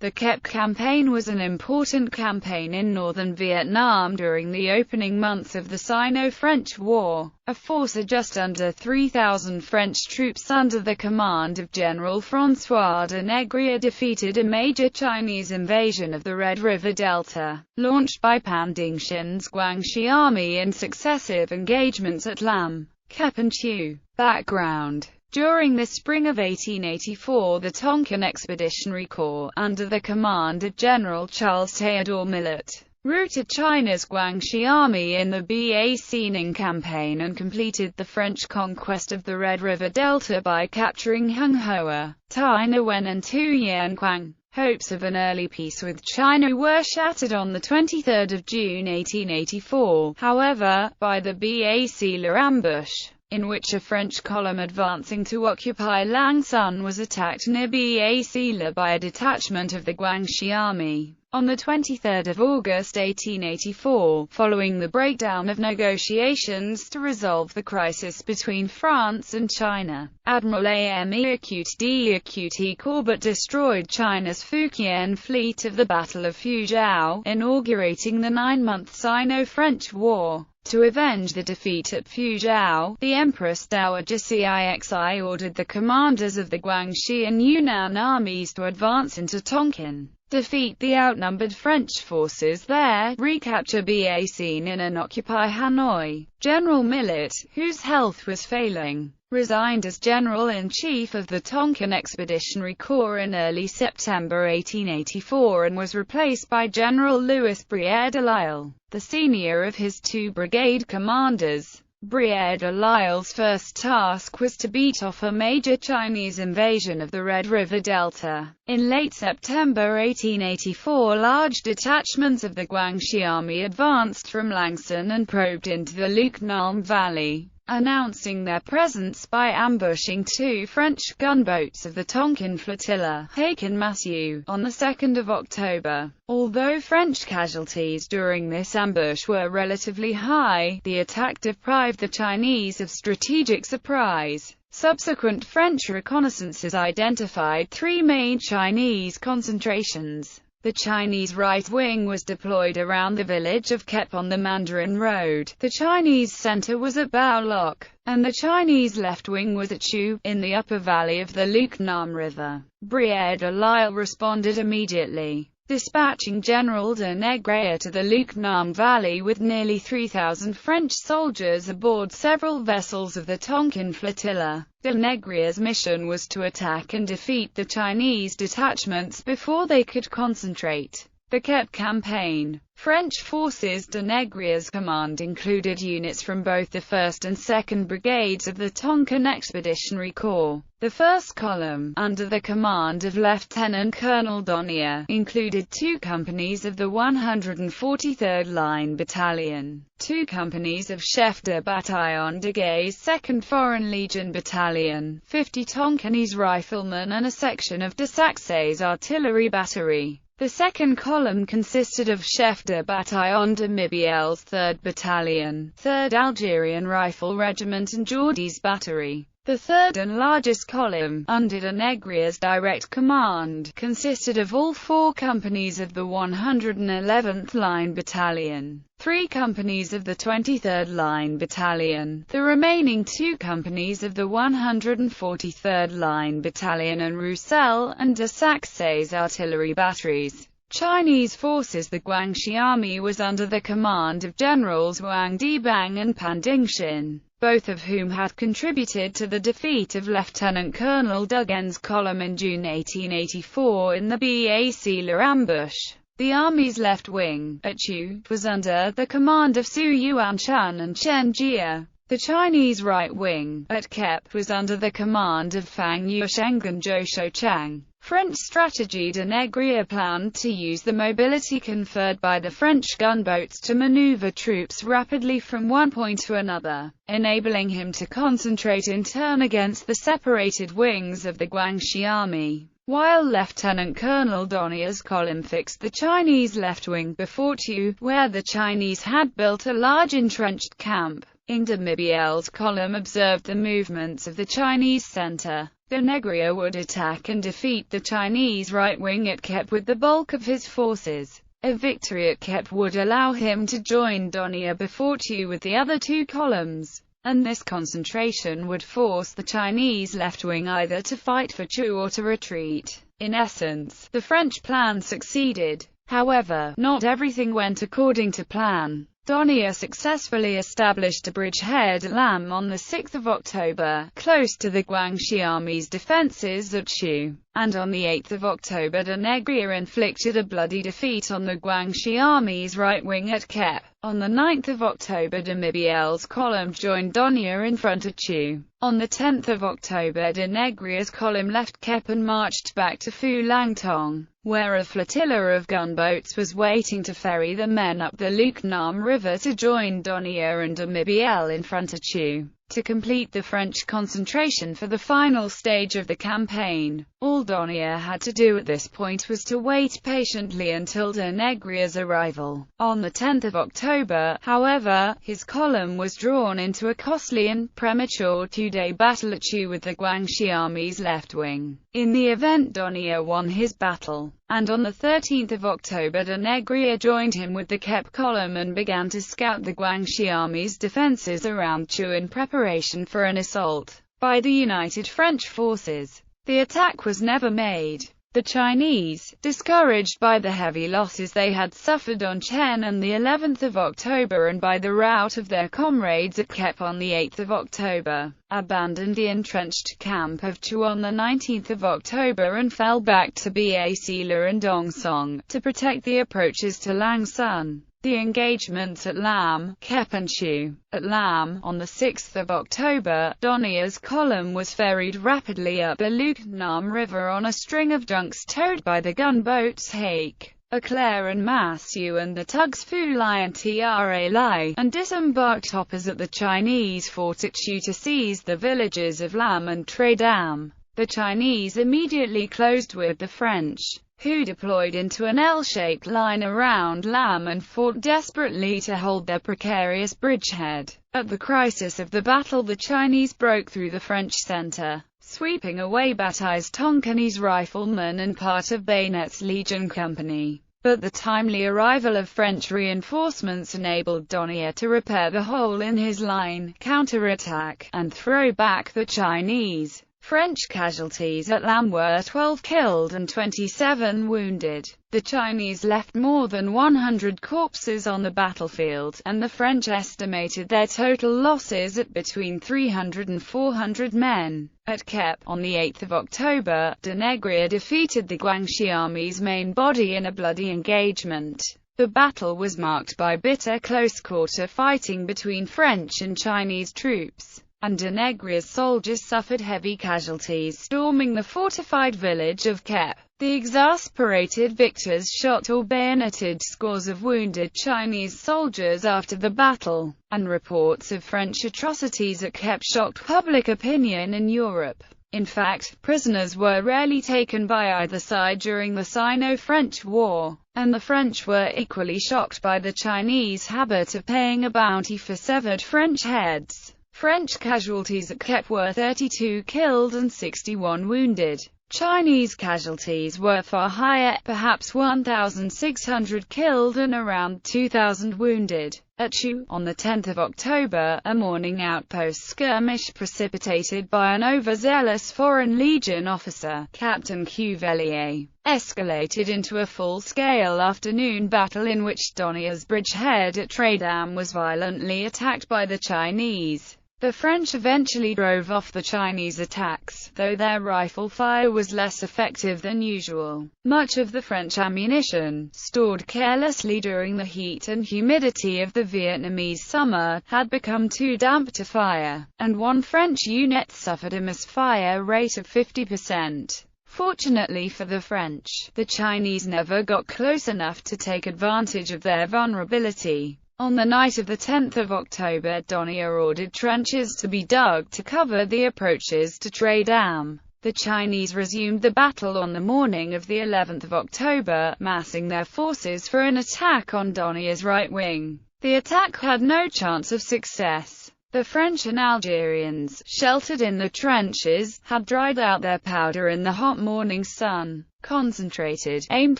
The Kep Campaign was an important campaign in northern Vietnam during the opening months of the Sino-French War. A force of just under 3,000 French troops under the command of General François de Négrier defeated a major Chinese invasion of the Red River Delta, launched by Pandingxian's Guangxi army in successive engagements at Lam, Kep and Chu. Background: during the spring of 1884, the Tonkin Expeditionary Corps, under the command of General Charles Théodore Millet, routed China's Guangxi army in the Bac-Ninh campaign and completed the French conquest of the Red River Delta by capturing Hung Hoa, Tai Nguyen and Tu Yen Quang. Hopes of an early peace with China were shattered on 23 June 1884, however, by the Bac-La ambush, in which a French column advancing to occupy Lang Son was attacked near Bac-La by a detachment of the Guangxi army. On 23 August 1884, following the breakdown of negotiations to resolve the crisis between France and China, Admiral Ame Acute Corbett destroyed China's Fujian fleet of the Battle of Fuzhou, inaugurating the 9-month Sino-French War. To avenge the defeat at Fuzhou, the Empress Dowager Cixi ordered the commanders of the Guangxi and Yunnan armies to advance into Tonkin, defeat the outnumbered French forces there, recapture Bac-Ninh and occupy Hanoi. General Millet, whose health was failing, resigned as General-in-Chief of the Tonkin Expeditionary Corps in early September 1884 and was replaced by General Louis Brière de Lisle, the senior of his two brigade commanders. Brière de Lisle's first task was to beat off a major Chinese invasion of the Red River Delta. In late September 1884, large detachments of the Guangxi army advanced from Lang Son and probed into the Luc Nam Valley, announcing their presence by ambushing two French gunboats of the Tonkin Flotilla, Hakin Massieu, on 2 October. Although French casualties during this ambush were relatively high, the attack deprived the Chinese of strategic surprise. Subsequent French reconnaissances identified three main Chinese concentrations. The Chinese right wing was deployed around the village of Kep on the Mandarin Road, the Chinese center was at Bao Loc, and the Chinese left wing was at Chu, in the upper valley of the Luc Nam River. Brière de Lisle responded immediately, dispatching General de Négrier to the Luc Nam Valley with nearly 3,000 French soldiers aboard several vessels of the Tonkin Flotilla. De Négrier's mission was to attack and defeat the Chinese detachments before they could concentrate. The Kep Campaign. French forces. De Négrier's command included units from both the 1st and 2nd Brigades of the Tonkin Expeditionary Corps. The 1st Column, under the command of Lieutenant Colonel Donnier, included 2 companies of the 143rd Line Battalion, 2 companies of Chef de Bataillon de Gay's 2nd Foreign Legion Battalion, 50 Tonkinese riflemen and a section of de Saxe's artillery battery. The 2nd column consisted of Chef de Bataillon de Mibiel's 3rd Battalion, 3rd Algerian Rifle Regiment and Geordi's battery. The 3rd and largest column, under de Négrier's direct command, consisted of all 4 companies of the 111th Line Battalion, 3 companies of the 23rd Line Battalion, the remaining 2 companies of the 143rd Line Battalion and Roussel and de Saxe's artillery batteries. Chinese forces. The Guangxi army was under the command of Generals Wang Dibang and Pandingxian, both of whom had contributed to the defeat of Lieutenant Colonel Duggan's column in June 1884 in the Bac-La ambush. The army's left wing, at Chu, was under the command of Su Yuanchun and Chen Jia. The Chinese right wing, at Kep, was under the command of Fang Yusheng and Zhou Shouchang. French strategy. De Négrier planned to use the mobility conferred by the French gunboats to maneuver troops rapidly from one point to another, enabling him to concentrate in turn against the separated wings of the Guangxi army. While Lieutenant Colonel Donnier's column fixed the Chinese left wing before Chu, where the Chinese had built a large entrenched camp, de Mibiel's column observed the movements of the Chinese center. the Negrier would attack and defeat the Chinese right wing at Kep with the bulk of his forces. A victory at Kep would allow him to join Donier before Chu with the other two columns, and this concentration would force the Chinese left wing either to fight for Chu or to retreat. In essence, the French plan succeeded. However, not everything went according to plan. Donier successfully established a bridgehead at Lam on the 6th of October, close to the Guangxi Army's defences at Chu, and on the 8th of October de Negrier inflicted a bloody defeat on the Guangxi Army's right wing at Kep. On the 9th of October de Mibiel's column joined Donier in front of Chu. On the 10th of October de Negrier's column left Kep and marched back to Fulangtong, where a flotilla of gunboats was waiting to ferry the men up the Luknam River to join Donier and de Mibiel in front of Chu. To complete the French concentration for the final stage of the campaign, all Donier had to do at this point was to wait patiently until de Negrier's arrival. On the 10th of October, however, his column was drawn into a costly and premature two-day battle at Chu with the Guangxi Army's left wing. In the event, Donier won his battle, and on the 13th of October de Negrier joined him with the Kep column and began to scout the Guangxi Army's defences around Chu in preparation for an assault by the united French forces. The attack was never made. The Chinese, discouraged by the heavy losses they had suffered on Chen on the 11th of October and by the rout of their comrades at Kep on the 8th of October, abandoned the entrenched camp of Chu on the 19th of October and fell back to Ba Sila and Dongsong, to protect the approaches to Langsun. The engagements at Lam, Kep and Chu. At Lam, on the 6th of October, Donier's column was ferried rapidly up the Luknam River on a string of junks towed by the gunboats Hake, Eclair and Massieu and the tugs Fulai and Tra Lai, and disembarked opposite the Chinese fort at Chu to seize the villages of Lam and Tre Dam. The Chinese immediately closed with the French, who deployed into an L-shaped line around Lam and fought desperately to hold their precarious bridgehead. At the crisis of the battle, the Chinese broke through the French centre, sweeping away Bataille's Tonkinese riflemen and part of Bayonet's Legion Company. But the timely arrival of French reinforcements enabled Donier to repair the hole in his line, counterattack, and throw back the Chinese. French casualties at Lam were 12 killed and 27 wounded. The Chinese left more than 100 corpses on the battlefield, and the French estimated their total losses at between 300 and 400 men. At Kep, on the 8th of October, de Negrier defeated the Guangxi Army's main body in a bloody engagement. The battle was marked by bitter close-quarter fighting between French and Chinese troops, and de Negrier's soldiers suffered heavy casualties storming the fortified village of Kep. The exasperated victors shot or bayoneted scores of wounded Chinese soldiers after the battle, and reports of French atrocities at Kep shocked public opinion in Europe. In fact, prisoners were rarely taken by either side during the Sino-French War, and the French were equally shocked by the Chinese habit of paying a bounty for severed French heads. French casualties at Kep were 32 killed and 61 wounded. Chinese casualties were far higher, perhaps 1,600 killed and around 2,000 wounded. At Chu, on the 10th of October, a morning outpost skirmish precipitated by an overzealous Foreign Legion officer, Captain Cuvelier, escalated into a full-scale afternoon battle in which Donier's bridgehead at Tre Dam was violently attacked by the Chinese. The French eventually drove off the Chinese attacks, though their rifle fire was less effective than usual. Much of the French ammunition, stored carelessly during the heat and humidity of the Vietnamese summer, had become too damp to fire, and one French unit suffered a misfire rate of 50%. Fortunately for the French, the Chinese never got close enough to take advantage of their vulnerability. On the night of the 10th of October, Donier ordered trenches to be dug to cover the approaches to Tre Dam. The Chinese resumed the battle on the morning of the 11th of October, massing their forces for an attack on Donier's right wing. The attack had no chance of success. The French and Algerians, sheltered in the trenches, had dried out their powder in the hot morning sun. Concentrated, aimed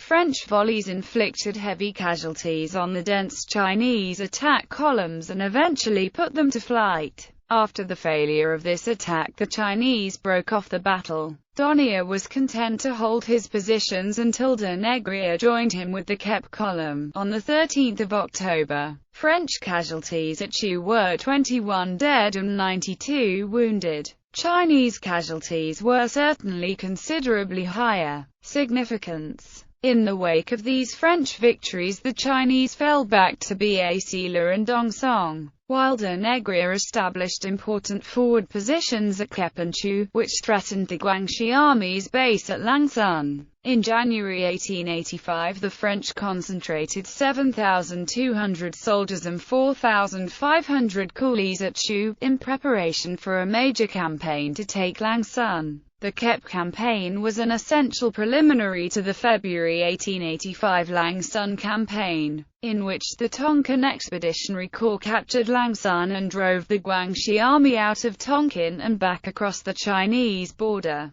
French volleys inflicted heavy casualties on the dense Chinese attack columns and eventually put them to flight. After the failure of this attack, the Chinese broke off the battle. Donier was content to hold his positions until de Négrier joined him with the Kep column. On the 13th of October, French casualties at Chu were 21 dead and 92 wounded. Chinese casualties were certainly considerably higher. Significance. In the wake of these French victories, the Chinese fell back to Ba-Sila and Dongsong, while de Négrier established important forward positions at Kep and Chu, which threatened the Guangxi Army's base at Langsun. In January 1885, the French concentrated 7,200 soldiers and 4,500 coolies at Chu, in preparation for a major campaign to take Langsun. The Kep Campaign was an essential preliminary to the February 1885 Langsun Campaign, in which the Tonkin Expeditionary Corps captured Langsun and drove the Guangxi Army out of Tonkin and back across the Chinese border.